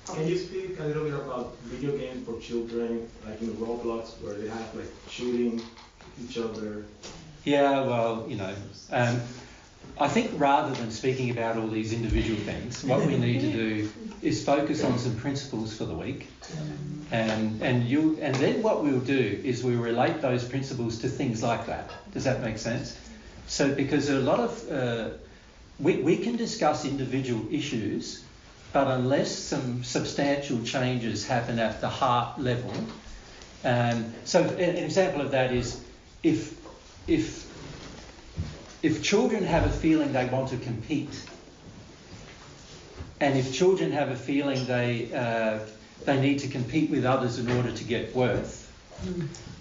Can you speak a little bit about video games for children, like in Roblox, where they have like shooting each other? Yeah, well, I think rather than speaking about all these individual things, what we need to do is focus on some principles for the week, and then what we'll do is we'll relate those principles to things like that. Does that make sense? So because a lot of we can discuss individual issues, but unless some substantial changes happen at the heart level, so an example of that is if children have a feeling they want to compete, and if children have a feeling they need to compete with others in order to get worth,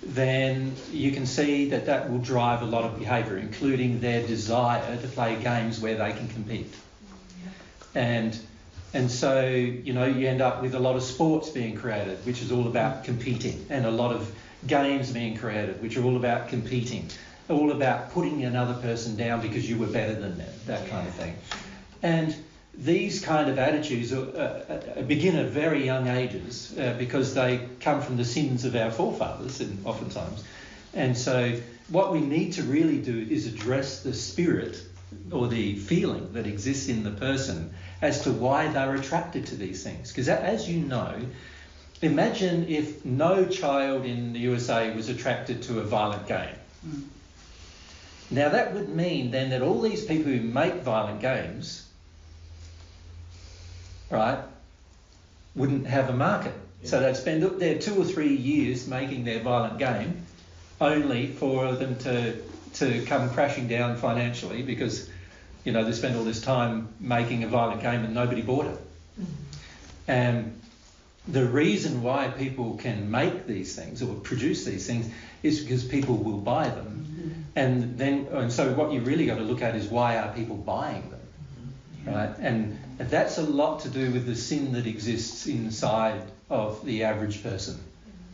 then you can see that will drive a lot of behaviour, including their desire to play games where they can compete. And so, you end up with a lot of sports being created, which is all about competing, and a lot of games being created, which are all about competing, all about putting another person down because you were better than them, that kind of thing. And these kind of attitudes begin at very young ages because they come from the sins of our forefathers, and oftentimes. And so what we need to really do is address the spirit or the feeling that exists in the person as to why they're attracted to these things. Because as you know, imagine if no child in the USA was attracted to a violent game. Now that would mean then that all these people who make violent games, right, wouldn't have a market. Yeah. So they'd spend their 2 or 3 years making their violent game only for them to come crashing down financially because, they spend all this time making a violent game and nobody bought it. And the reason why people can make these things or produce these things is because people will buy them. And so what you really got to look at is why are people buying them, right? And that's a lot to do with the sin that exists inside of the average person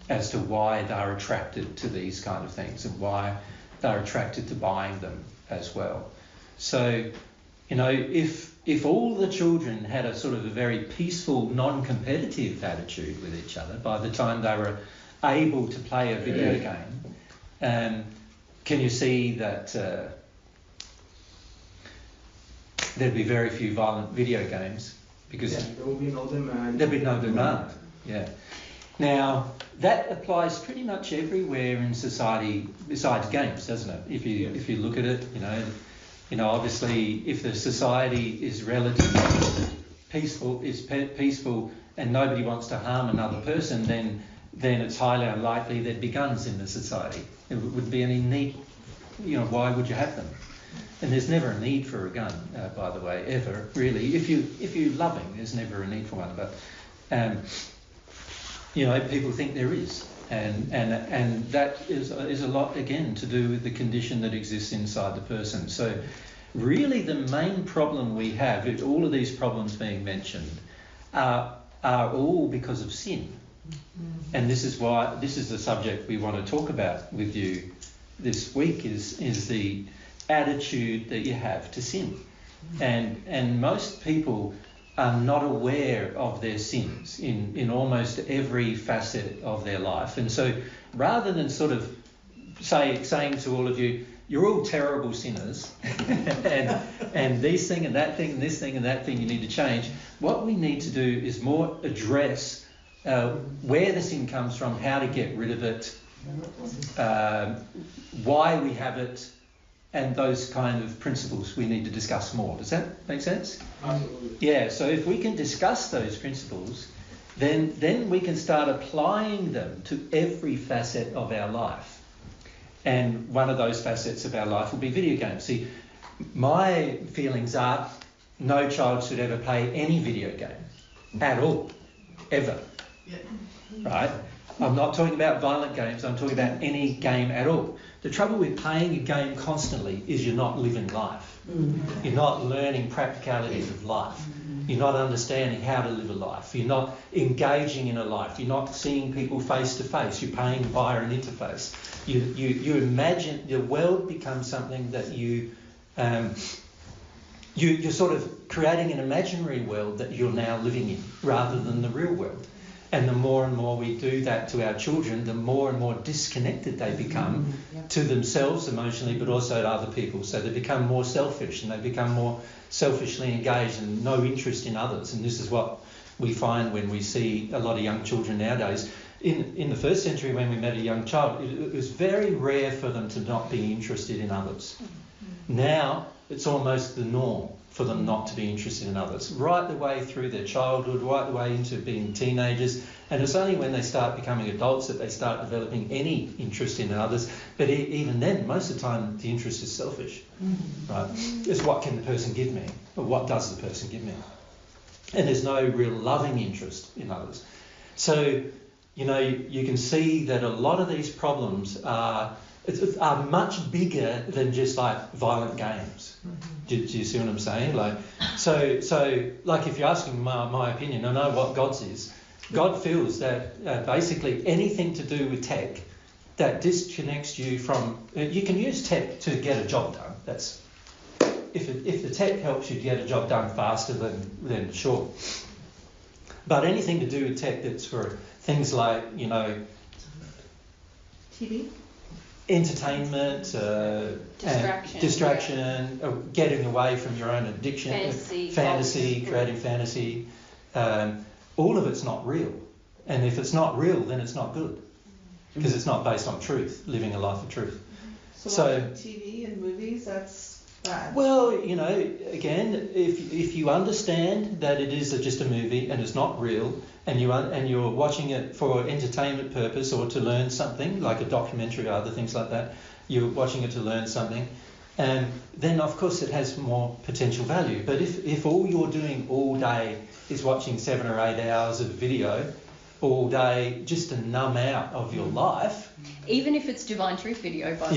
as to why they're attracted to these kind of things and why they're attracted to buying them as well. So, if all the children had a sort of a very peaceful, non-competitive attitude with each other by the time they were able to play a video game, can you see that there'd be very few violent video games because there will be no demand. There'd be no demand. Yeah. Now that applies pretty much everywhere in society besides games, doesn't it? If you look at it, obviously if the society is relatively peaceful, and nobody wants to harm another person, then it's highly unlikely there'd be guns in the society. There wouldn't be any need. Why would you have them? And there's never a need for a gun, by the way, ever, really. If you're loving, there's never a need for one. But, people think there is. And that is a lot, again, to do with the condition that exists inside the person. So really the main problem we have, with all of these problems being mentioned, are all because of sin. And this is the subject we want to talk about with you this week is the attitude that you have to sin. And most people are not aware of their sins in almost every facet of their life. And so rather than sort of saying to all of you, you're all terrible sinners and this thing and that thing and this thing and that thing you need to change, what we need to do is more address where the sin comes from, how to get rid of it, why we have it, and those kind of principles we need to discuss more. Does that make sense? Absolutely. Yeah, so if we can discuss those principles, then we can start applying them to every facet of our life. And one of those facets of our life will be video games. See, my feelings are no child should ever play any video game at all, ever. Yeah. Right? I'm not talking about violent games, I'm talking about any game at all. The trouble with playing a game constantly is you're not living life. Mm-hmm. You're not learning practicalities of life. Mm-hmm. You're not understanding how to live a life. You're not engaging in a life. You're not seeing people face to face. You're playing via an interface. You imagine the world becomes something that you you're sort of creating an imaginary world that you're now living in rather than the real world. And the more and more we do that to our children, the more and more disconnected they become to themselves emotionally, but also to other people. So they become more selfish and they become more selfishly engaged and no interest in others. And this is what we find when we see a lot of young children nowadays. In the first century, when we met a young child, it was very rare for them to not be interested in others. Now it's almost the norm for them not to be interested in others, right the way through their childhood, right the way into being teenagers. And it's only when they start becoming adults that they start developing any interest in others. But even then, most of the time, the interest is selfish, right? It's what can the person give me, or what does the person give me? And there's no real loving interest in others. So, you know, you can see that a lot of these problems are much bigger than just like violent games. Do you see what I'm saying? Like, so like if you're asking my opinion, I know what God's is. God feels that basically anything to do with tech that disconnects you from, you can use tech to get a job done. That's if the tech helps you get a job done faster, then sure. But anything to do with tech that's for things like, you know, TV, entertainment, distraction, getting away from your own addiction, fantasy, creating fantasy. All of it's not real. And if it's not real, then it's not good. Because it's not based on truth, living a life of truth. So TV and movies, that's bad. Well, you know, again, if you understand that it is just a movie and it's not real, and you're watching it for entertainment purpose or to learn something, like a documentary or other things like that, you're watching it to learn something, then of course it has more potential value. But if all you're doing all day is watching 7 or 8 hours of video all day just to numb out of your life. Even if it's Divine Truth video, by the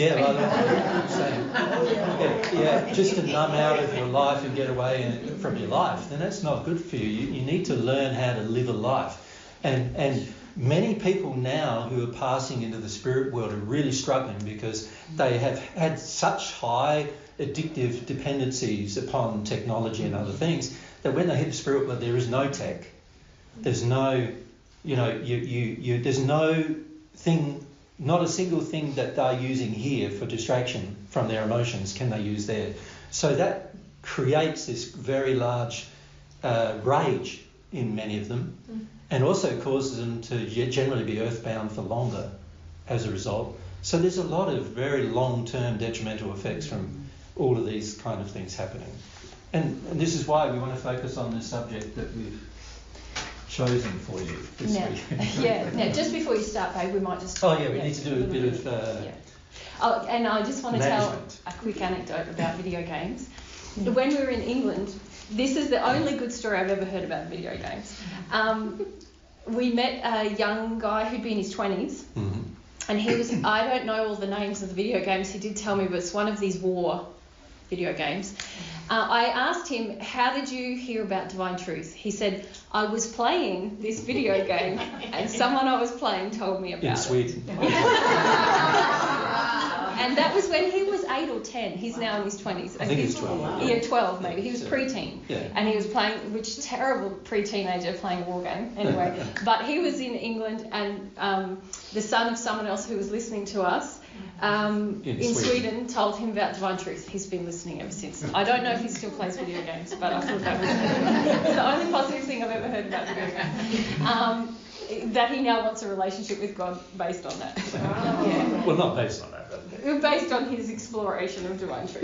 way. Just to numb out of your life and get away from your life, then that's not good for you. You need to learn how to live a life. And many people now who are passing into the spirit world are really struggling because they have had such high addictive dependencies upon technology and other things that when they hit the spirit world, there is no tech. There's no, you know, there's no thing, not a single thing that they're using here for distraction from their emotions can they use there. So that creates this very large rage in many of them, and also causes them to generally be earthbound for longer as a result. So there's a lot of very long-term detrimental effects from all of these kind of things happening. And this is why we want to focus on this subject that we've chosen for you this week. Now, just before you start, babe, we might just... we need to do a bit of... and I just want to management. tell a quick anecdote about video games. When we were in England, this is the only good story I've ever heard about video games. We met a young guy who'd be in his 20s, and he was, I don't know all the names of the video games, he did tell me, but it's one of these war video games. I asked him, how did you hear about Divine Truth? He said, I was playing this video game and someone I was playing told me about it. In Sweden. And that was when he was 8 or 10. He's now in his 20s. I think he's 12. Yeah, 12 maybe. He was preteen. Yeah. And he was playing, which terrible pre-teenager playing a war game. Anyway, but he was in England and the son of someone else who was listening to us in Sweden told him about Divine Truth. He's been listening ever since. I don't know if he still plays video games, but I thought that was the only positive thing I've ever heard about video games. That he now wants a relationship with God based on that. So, Well, not based on that, but... Based on his exploration of Divine Truth.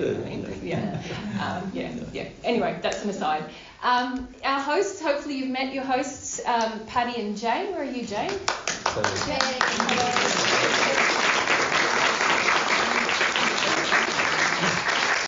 Anyway, that's an aside. Our hosts, hopefully you've met your hosts, Patty and Jane. Where are you, Jane? So, Jane.